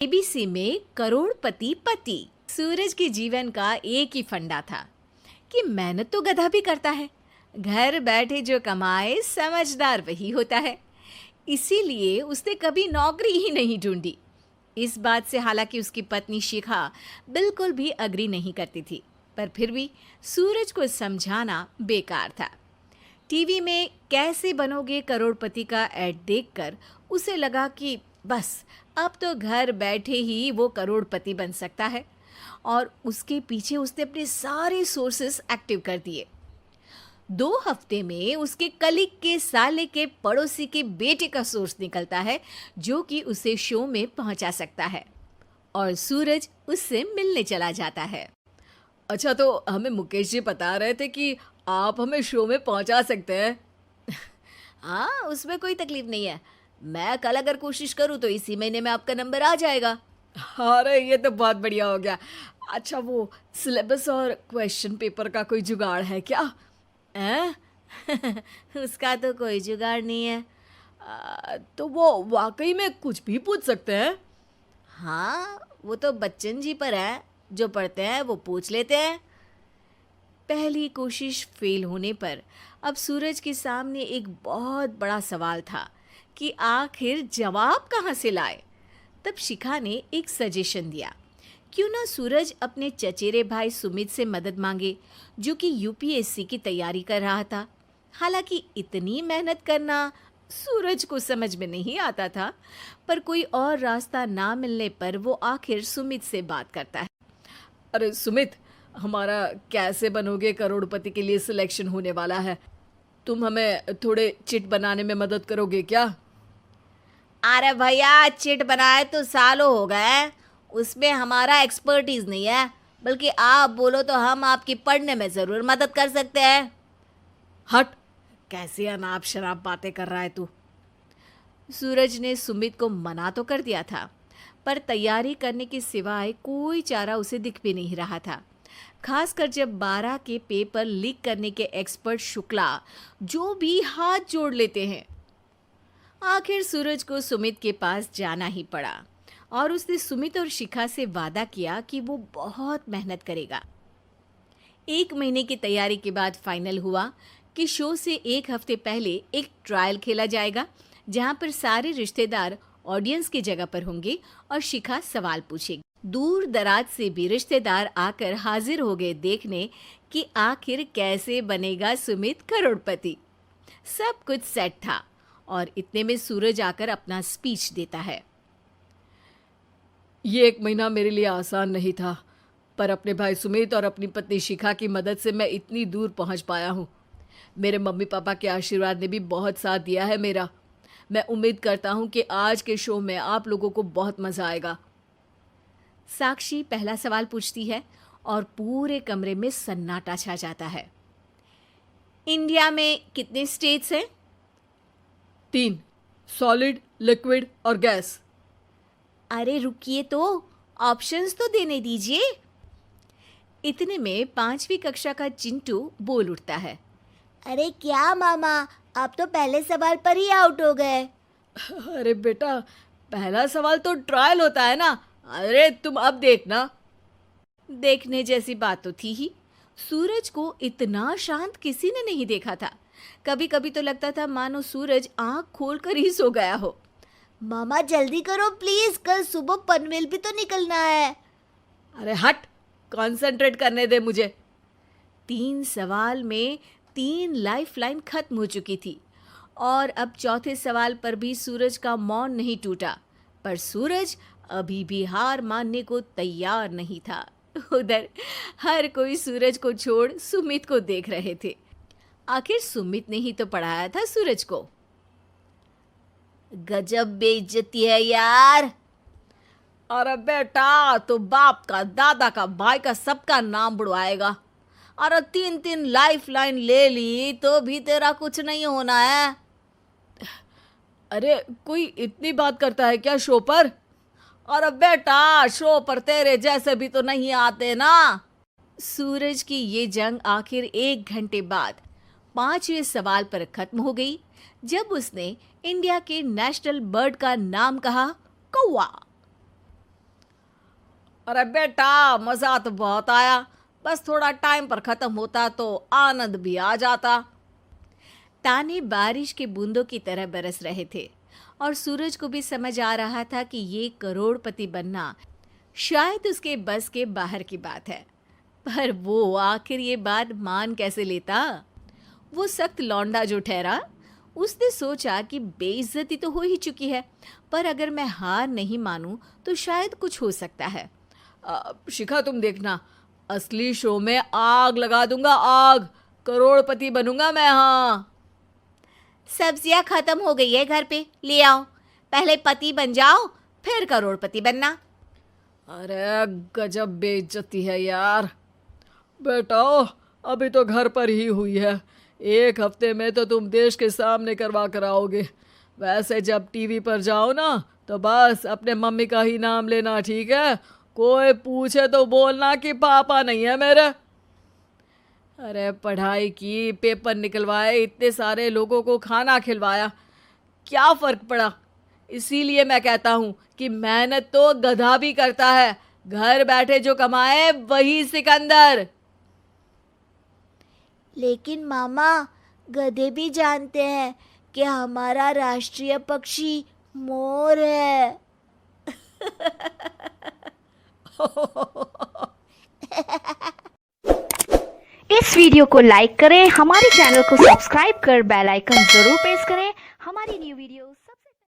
ABC में करोड़पति पति। सूरज के जीवन का एक ही फंडा था कि मेहनत तो गधा भी करता है, घर बैठे जो कमाए समझदार वही होता है। इसीलिए उसने कभी नौकरी ही नहीं ढूंढी। इस बात से हालांकि उसकी पत्नी शिखा बिल्कुल भी अग्री नहीं करती थी, पर फिर भी सूरज को समझाना बेकार था। टीवी में कैसे बनोगे करोड़पति का ऐड देखकर उसे लगा कि बस अब तो घर बैठे ही वो करोड़पति बन सकता है, और उसके पीछे उसने अपने सारे सोर्सेस एक्टिव कर दिए। 2 हफ्ते में उसके कलीग के साले के पड़ोसी के बेटे का सोर्स निकलता है जो कि उसे शो में पहुंचा सकता है, और सूरज उससे मिलने चला जाता है। अच्छा, तो हमें मुकेश जी बता रहे थे कि आप हमें शो में पहुंचा सकते हैं। हाँ, उसमें कोई तकलीफ नहीं है। मैं कल अगर कोशिश करूँ तो इसी महीने में आपका नंबर आ जाएगा। अरे ये तो बहुत बढ़िया हो गया। अच्छा, वो सिलेबस और क्वेश्चन पेपर का कोई जुगाड़ है क्या? हैं? उसका तो कोई जुगाड़ नहीं है। तो वो वाकई में कुछ भी पूछ सकते हैं? हाँ, वो तो बच्चन जी पर है, जो पढ़ते हैं वो पूछ लेते हैं। पहली कोशिश फेल होने पर अब सूरज के सामने एक बहुत बड़ा सवाल था कि आखिर जवाब कहाँ से लाए। तब शिखा ने एक सजेशन दिया, क्यों ना सूरज अपने चचेरे भाई सुमित से मदद मांगे, जो कि यूपीएससी की तैयारी कर रहा था। हालांकि इतनी मेहनत करना सूरज को समझ में नहीं आता था, पर कोई और रास्ता ना मिलने पर वो आखिर सुमित से बात करता है। अरे सुमित, हमारा कैसे बनोगे करोड़पति के लिए सिलेक्शन होने वाला है। तुम हमें थोड़े चिट बनाने में मदद करोगे क्या? अरे भैया, चिट बनाए तो सालों हो गए, उसमें हमारा एक्सपर्टीज नहीं है। बल्कि आप बोलो तो हम आपकी पढ़ने में ज़रूर मदद कर सकते हैं। हट, कैसी अनाप शराब बातें कर रहा है तू। सूरज ने सुमित को मना तो कर दिया था, पर तैयारी करने के सिवाय कोई चारा उसे दिख भी नहीं रहा था। खासकर जब 12 के पेपर लीक करने के एक्सपर्ट शुक्ला जो भी हाथ जोड़ लेते हैं। आखिर सूरज को सुमित के पास जाना ही पड़ा, और उसने सुमित और शिखा से वादा किया कि वो बहुत मेहनत करेगा। 1 महीने की तैयारी के बाद फाइनल हुआ कि शो से 1 हफ्ते पहले एक ट्रायल खेला जाएगा, जहां पर सारे रिश्तेदार ऑडियंस की जगह पर होंगे और शिखा सवाल पूछेगी। दूर दराज से भी रिश्तेदार आकर हाजिर हो गए देखने कि आखिर कैसे बनेगा सुमित करोड़पति। सब कुछ सेट था, और इतने में सूरज आकर अपना स्पीच देता है। ये 1 महीना मेरे लिए आसान नहीं था, पर अपने भाई सुमित और अपनी पत्नी शिखा की मदद से मैं इतनी दूर पहुंच पाया हूँ। मेरे मम्मी पापा के आशीर्वाद ने भी बहुत साथ दिया है मेरा। मैं उम्मीद करता हूँ कि आज के शो में आप लोगों को बहुत मज़ा आएगा। साक्षी पहला सवाल पूछती है और पूरे कमरे में सन्नाटा छा जाता है। इंडिया में कितने स्टेट्स हैं? 3, सॉलिड, लिक्विड और गैस। अरे रुकिए, तो ऑप्शंस तो देने दीजिए। इतने में 5वीं कक्षा का चिंटू बोल उठता है। अरे क्या मामा, आप तो पहले सवाल पर ही आउट हो गए। अरे बेटा, पहला सवाल तो ट्रायल होता है ना। अरे तुम अब देखना। देखने जैसी बात तो थी ही। सूरज को इतना शांत किसी ने नहीं देखा था। कभी कभी तो लगता था मानो सूरज आंख खोलकर ही सो गया हो। मामा जल्दी करो प्लीज, कल सुबह पनवेल भी तो निकलना है। अरे हट, कंसंट्रेट करने दे मुझे। 3 सवाल में 3 लाइफलाइन खत्म हो चुकी थी, और अब चौथे सवाल पर भी सूरज का मौन नहीं टूटा। पर सूरज अभी भी हार मानने को तैयार नहीं था। उधर हर कोई सूरज को छोड़ सुमित को देख रहे थे। आखिर सुमित ने ही तो पढ़ाया था सूरज को। गजब बेइज्जती है यार। अरे बेटा, तो बाप का, दादा का, भाई का, सबका नाम बुड़वाएगा। अरे 3 लाइफलाइन ले ली तो भी तेरा कुछ नहीं होना है। अरे कोई इतनी बात करता है क्या शो पर? अरे बेटा, शो पर तेरे जैसे भी तो नहीं आते ना। सूरज की ये जंग आखिर 1 घंटे बाद 5वें सवाल पर खत्म हो गई, जब उसने इंडिया के नेशनल बर्ड का नाम कहा, कौवा। अरे बेटा, मजा तो बहुत आया, बस थोड़ा टाइम पर खत्म होता तो आनंद भी आ जाता। ताने बारिश के बूंदों की तरह बरस रहे थे और सूरज को भी समझ आ रहा था कि ये करोड़पति बनना शायद उसके बस के बाहर की बात है। पर वो आखिर ये बात मान कैसे लेता? वो सख्त लौंडा जो ठहरा, उसने सोचा कि बेइज्जती तो हो ही चुकी है, पर अगर मैं हार नहीं मानूं तो शायद कुछ हो सकता है। शिखा, तुम देखना, असली शो में आग लगा दूंगा, आग, करोड़पति बनूंगा मैं। हाँ, सब्जियां खत्म हो गई है घर पे, ले आओ। पहले पति बन जाओ, फिर करोड़पति बनना। अरे गजब बेइज्जती है यार। बेटा, अभी तो घर पर ही हुई है, 1 हफ्ते में तो तुम देश के सामने करवा कर आओगे। वैसे जब टीवी पर जाओ ना तो बस अपने मम्मी का ही नाम लेना, ठीक है? कोई पूछे तो बोलना कि पापा नहीं है मेरे। अरे पढ़ाई की, पेपर निकलवाए, इतने सारे लोगों को खाना खिलवाया, क्या फ़र्क पड़ा? इसीलिए मैं कहता हूँ कि मेहनत तो गधा भी करता है, घर बैठे जो कमाए वही सिकंदर। लेकिन मामा, गधे भी जानते हैं कि हमारा राष्ट्रीय पक्षी मोर है। इस वीडियो को लाइक करें, हमारे चैनल को सब्सक्राइब कर बेल आइकन जरूर प्रेस करें